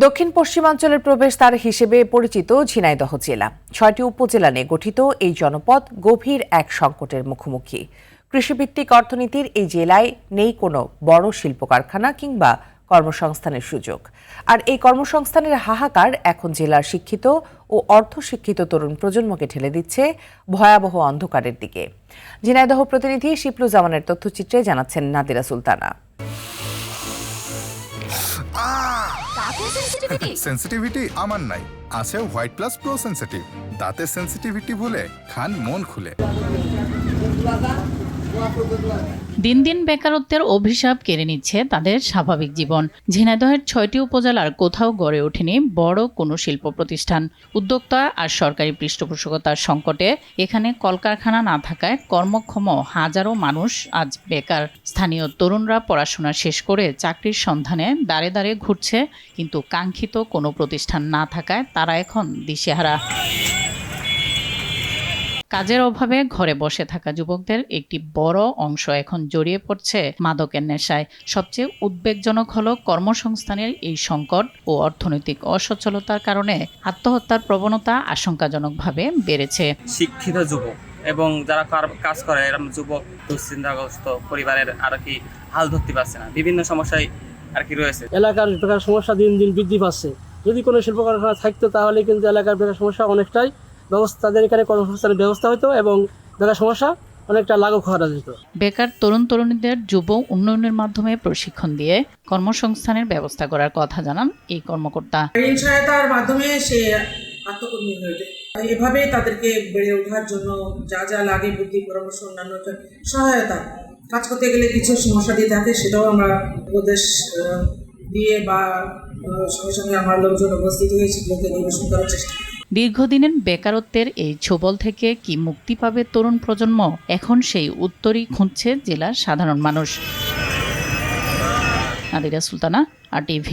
দক্ষিণ পশ্চিমাঞ্চলের প্রবেশদ্বার হিসেবে পরিচিত ঝিনাইদহ জেলা ৬টি উপজেলা নিয়ে গঠিত এই জনপদ গভীর এক সংকটের মুখোমুখি। কৃষিভিত্তিক অর্থনীতির এই জেলায় নেই কোনো বড় শিল্প কারখানা কিংবা কর্মসংস্থানের সুযোগ। আর এই কর্মসংস্থানের হাহাকার এখন জেলার শিক্ষিত ও অর্ধশিক্ষিত তরুণ প্রজন্মকে ঠেলে দিচ্ছে ভয়াবহ অন্ধকারের দিকে। ঝিনাইদহ প্রতিনিধি শিপলুজামানের তথ্যচিত্রে জানাচ্ছেন নাদিরা সুলতানা। সেন্সিটিভিটি আমার নাই, আছে হোয়াইট প্লাস প্রো সেন্সিটিভ। দাঁতের সেন্সিটিভিটি ভুলে খান মন খুলে। দিন দিন বেকারত্বের অভিশাপ কেড়ে নিচ্ছে তাদের স্বাভাবিক জীবন। ঝিনাইদহের ৬টি উপজেলার কোথাও গড়ে ওঠেনি বড় কোনো শিল্প প্রতিষ্ঠান। উদ্যোক্তা আর সরকারি পৃষ্ঠপোষকতার সংকটে এখানে কলকারখানা না থাকায় কর্মক্ষম হাজারো মানুষ আজ বেকার। স্থানীয় তরুণরা পড়াশোনা শেষ করে চাকরির সন্ধানে দাঁড়ে দাঁড়ে ঘুরছে, কিন্তু কাঙ্ক্ষিত কোনো প্রতিষ্ঠান না থাকায় তারা এখন দিশেহারা। কাজের অভাবে ঘরে বসে থাকা যুবকদের একটি বড় অংশ এখন জড়িয়ে পড়ছে মাদকের নেশায়। সবচেয়ে উদ্বেগজনক হলো কর্মসংস্থানের এই সংকট ও অর্থনৈতিক অসচ্ছলতার কারণে আত্মহত্যার প্রবণতা আশঙ্কাজনকভাবে বেড়েছে। শিক্ষিত যুবক এবং যারা কাজ করে এরকম যুবক দুশ্চিন্তাগ্রস্ত পরিবারের আর কি হাল ধরতে পারছে না, বিভিন্ন সমস্যায় আর কি রয়েছে। এলাকার বেকার সমস্যা দিন দিন বৃদ্ধি পাচ্ছে। যদি কোনো শিল্প কারখানা থাকতো তাহলে কিন্তু এলাকার বেকার সমস্যা অনেকটাই তাদের এখানে কর্মসংস্থানের ব্যবস্থা হতো এবং বেকার সমস্যা অনেকটা লাঘব করা যেত। বেকার তরুণ তরুণীদের যুব উন্নয়নের মাধ্যমে প্রশিক্ষণ দিয়ে কর্মসংস্থানের ব্যবস্থা করার কথা জানান এই কর্মকর্তা। ঋণ সহায়তার মাধ্যমে সে আত্মকর্মী হয়ে যায়। এভাবে তাদেরকে বেড়ে ওঠার জন্য যা যা লাগে বুদ্ধি পরামর্শ অন্যান্য সহায়তা, কাজ করতে গেলে কিছু সমস্যা দিয়ে থাকে, সেটাও আমরা উপদেশ দিয়ে বা সঙ্গে সঙ্গে আমার লোকজন উপস্থিত হয়ে সেগুলোকে নিরসন করার চেষ্টা। দীর্ঘদিনের বেকারত্বের এই ছোবল থেকে কি মুক্তি পাবে তরুণ প্রজন্ম? এখন সেই উত্তরই খুঁজছে জেলার সাধারণ মানুষ। নাদিরা সুলতানা, RTV।